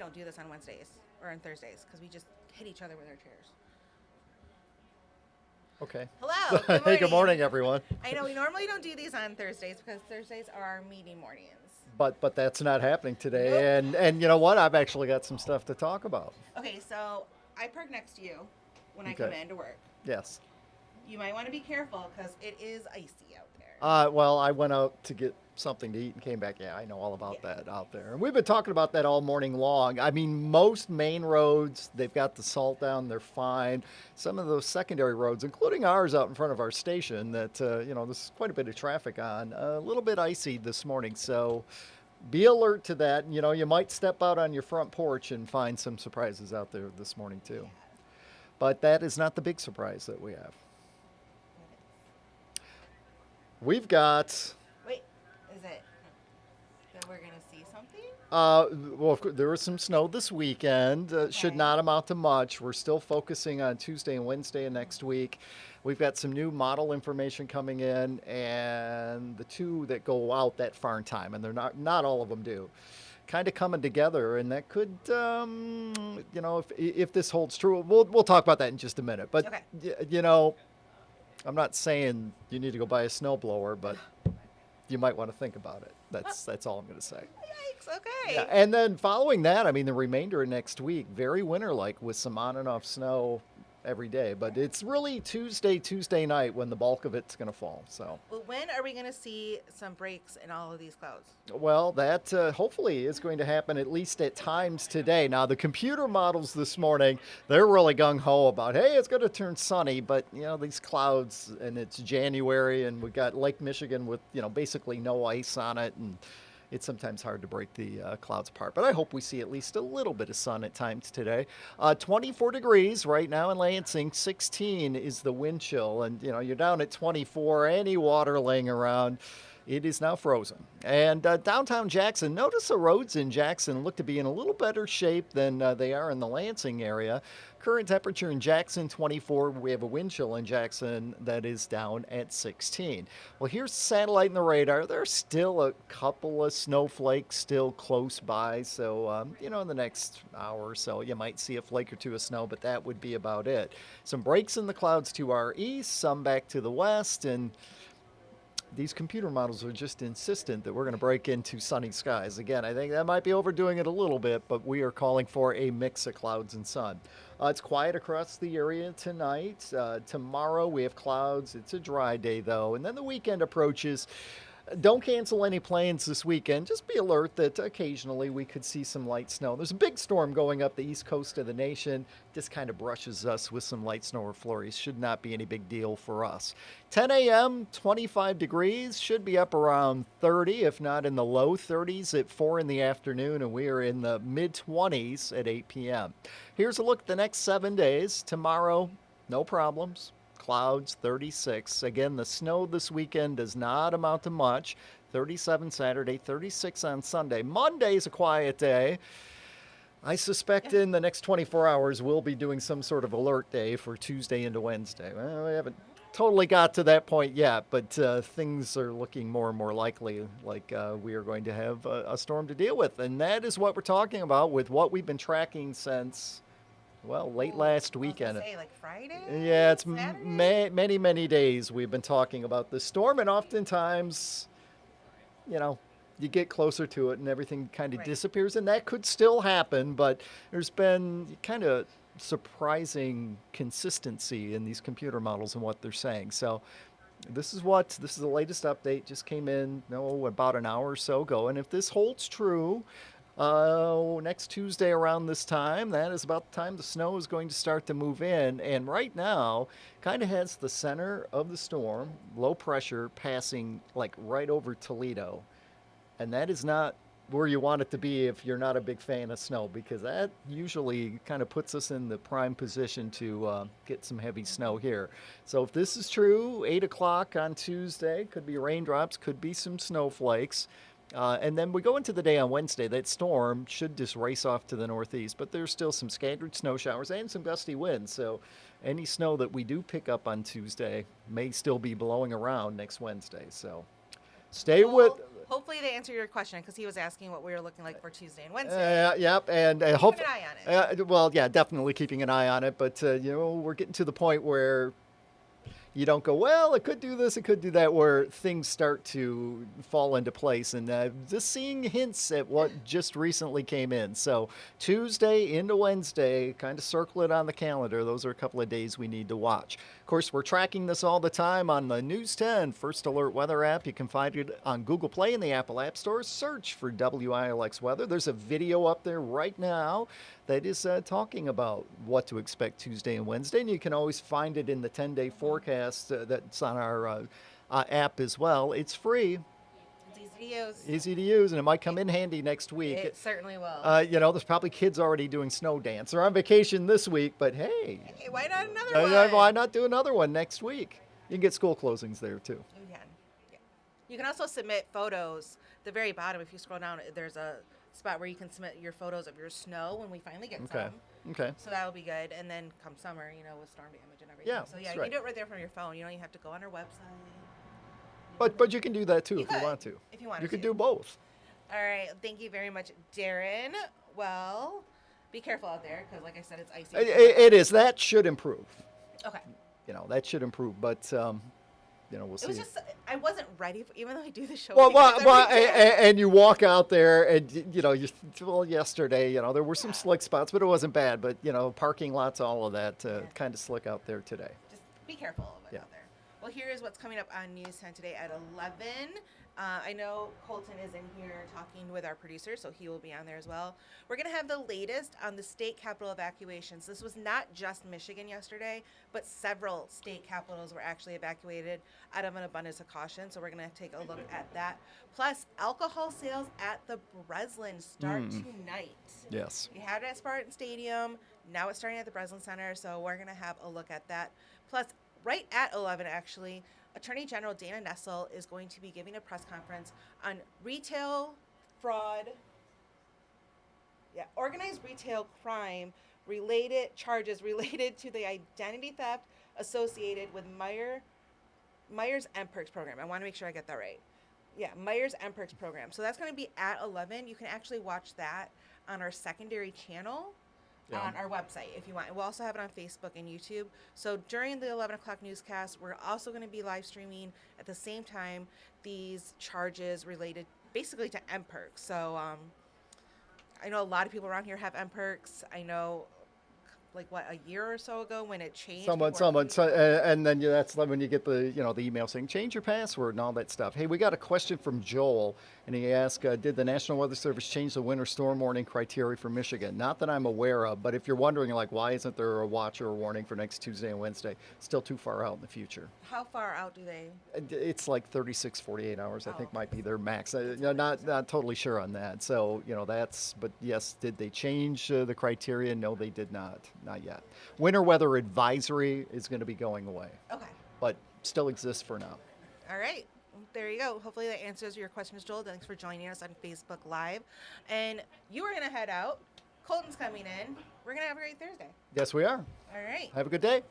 don't do this on Wednesdays or on Thursdays because we just hit each other with our chairs. Okay. Hello. Good Hey, morning. good morning, everyone. I know we normally don't do these on Thursdays because Thursdays are our meeting mornings. But that's not happening today, Nope. and you know what? I've actually got some stuff to talk about. Okay, so I park next to you when I Okay. come in to work. Yes. You might want to be careful because it is icy out there. Well, I went out to get something to eat and came back. Yeah, I know all about Yeah. that out there. And we've been talking about that all morning long. I mean, most main roads, they've got the salt down, they're fine. Some of those secondary roads, including ours out in front of our station, that, there's quite a bit of traffic on, a little bit icy this morning. So be alert to that. You know, you might step out on your front porch and find some surprises out there this morning, too. But that is not the big surprise that we have. We've got Wait, is it that we're gonna see something? Well, of course, there was some snow this weekend. Should Okay. not amount to much. We're still focusing on Tuesday and Wednesday of next week. We've got some new model information coming in, and the two that go out that far in time, and they're not all of them do, kind of coming together, and that could, if this holds true, we'll talk about that in just a minute. But Okay. I'm not saying you need to go buy a snowblower, but you might want to think about it. That's all I'm going to say. Yikes. Okay. Yeah, and then following that, I mean, the remainder of next week, very winter-like with some on and off snow every day. But it's really Tuesday night when the bulk of it's going to fall. So, Well, when are we gonna see some breaks in all of these clouds? well, that hopefully is going to happen at least at times today. Now, the computer models this morning, they're really gung-ho about, hey, it's going to turn sunny. But, these clouds, and it's January, and we've got Lake Michigan with, basically no ice on it. And it's sometimes hard to break the clouds apart. But I hope we see at least a little bit of sun at times today. 24 degrees right now in Lansing. 16 is the wind chill. And, you're down at 24. Any water laying around, it is now frozen. And downtown Jackson, notice the roads in Jackson look to be in a little better shape than they are in the Lansing area. Current temperature in Jackson, 24. We have a wind chill in Jackson that is down at 16. Well, here's the satellite and the radar. There's still a couple of snowflakes still close by. So, in the next hour or so, you might see a flake or two of snow, but that would be about it. Some breaks in the clouds to our east, some back to the west, and these computer models are just insistent that we're going to break into sunny skies. Again, I think that might be overdoing it a little bit, but we are calling for a mix of clouds and sun. It's quiet across the area tonight. Tomorrow we have clouds. It's a dry day, though. And then the weekend approaches. Don't cancel any plans this weekend. Just be alert that occasionally we could see some light snow. There's a big storm going up the east coast of the nation. Just kind of brushes us with some light snow or flurries. Should not be any big deal for us. 10 a.m., 25 degrees. Should be up around 30, if not in the low 30s at 4 in the afternoon. And we are in the mid-20s at 8 p.m. Here's a look at the next 7 days. Tomorrow, no problems. Clouds, 36. Again, the snow this weekend does not amount to much. 37 Saturday, 36 on Sunday. Monday's a quiet day. I suspect in the next 24 hours we'll be doing some sort of alert day for Tuesday into Wednesday. Well, we haven't totally got to that point yet, but things are looking more and more likely like we are going to have a storm to deal with. And that is what we're talking about with what we've been tracking since, well, late last weekend. Say, like Friday? Yeah, it's Saturday? many days we've been talking about this storm, and oftentimes, you get closer to it and everything kind of disappears, and that could still happen, but there's been kind of surprising consistency in these computer models and what they're saying. So this is the latest update, just came in about an hour or so ago, and if this holds true, next Tuesday around this time, that is about the time the snow is going to start to move in. And right now, kind of has the center of the storm, low pressure, passing like right over Toledo. And that is not where you want it to be if you're not a big fan of snow, because that usually kind of puts us in the prime position to get some heavy snow here. So if this is true, 8 o'clock on Tuesday, could be raindrops, could be some snowflakes. And then we go into the day on Wednesday. That storm should just race off to the northeast, but there's still some scattered snow showers and some gusty winds. So any snow that we do pick up on Tuesday may still be blowing around next Wednesday. So stay with. hopefully they answer your question because he was asking what we were looking like for Tuesday and Wednesday. Yep, and Keep hopefully, an eye on it. well, yeah, definitely keeping an eye on it. But we're getting to the point where you don't go, well, it could do this, it could do that, where things start to fall into place. And just seeing hints at what just recently came in. So Tuesday into Wednesday, kind of circle it on the calendar. Those are a couple of days we need to watch. Of course, we're tracking this all the time on the News 10 First Alert Weather app. You can find it on Google Play and the Apple App Store. Search for WILX Weather. There's a video up there right now that is talking about what to expect Tuesday and Wednesday. And you can always find it in the 10-day forecast that's on our app as well. It's free. It's easy to use. Easy to use, and it might come in handy next week. It certainly will. There's probably kids already doing snow dance. They're on vacation this week, but hey. Hey, why not another one? Why not do another one next week? You can get school closings there, too. You can. Yeah. You can also submit photos. The very bottom, if you scroll down, there's a spot where you can submit your photos of your snow when we finally get some. Okay. So that will be good. And then come summer, with storm damage and everything. Yeah, So yeah, that's you right. can do it right there from your phone. You don't even have to go on our website. But you can do that, too, if you could, want to. if you wanted You could to. do both. All right. Thank you very much, Darrin. Well, be careful out there because, like I said, it's icy. It is. That should improve. Okay. That should improve. But, we'll see. It was just, I wasn't ready, even though I do the show. And you walk out there and, yesterday, there were some slick spots, but it wasn't bad. But, parking lots, all of that, kind of slick out there today. Just be careful of it out there. Well, here is what's coming up on News 10 today at 11. I know Colton is in here talking with our producer, so he will be on there as well. We're going to have the latest on the state capital evacuations. This was not just Michigan yesterday, but several state capitals were actually evacuated out of an abundance of caution. So we're going to take a look at that. Plus, alcohol sales at the Breslin start tonight. Yes. We had it at Spartan Stadium. Now it's starting at the Breslin Center, so we're going to have a look at that. Plus, right at 11, actually, Attorney General Dana Nessel is going to be giving a press conference on retail fraud, organized retail crime charges related to the identity theft associated with Myers MPerks program. I want to make sure I get that right. Yeah, Myers MPerks program. So that's going to be at 11. You can actually watch that on our secondary channel. On our website if you want. We'll also have it on Facebook and YouTube. So during the 11 o'clock newscast, we're also going to be live streaming at the same time these charges related basically to MPerks. So I know a lot of people around here have MPerks. I know a year or so ago when it changed. And then that's when you get the the email saying change your password and all that stuff. Hey, we got a question from Joel, and he asked, did the National Weather Service change the winter storm warning criteria for Michigan? Not that I'm aware of, but if you're wondering, why isn't there a watch or a warning for next Tuesday and Wednesday? Still too far out in the future. How far out do they? It's 36, 48 hours, I think might be their max. Not totally sure on that. So, but yes, did they change the criteria? No, they did not. Not yet. Winter weather advisory is going to be going away. Okay. But still exists for now. All right. There you go. Hopefully that answers your questions, Joel. Thanks for joining us on Facebook Live. And you are going to head out. Colton's coming in. We're going to have a great Thursday. Yes, we are. All right. Have a good day.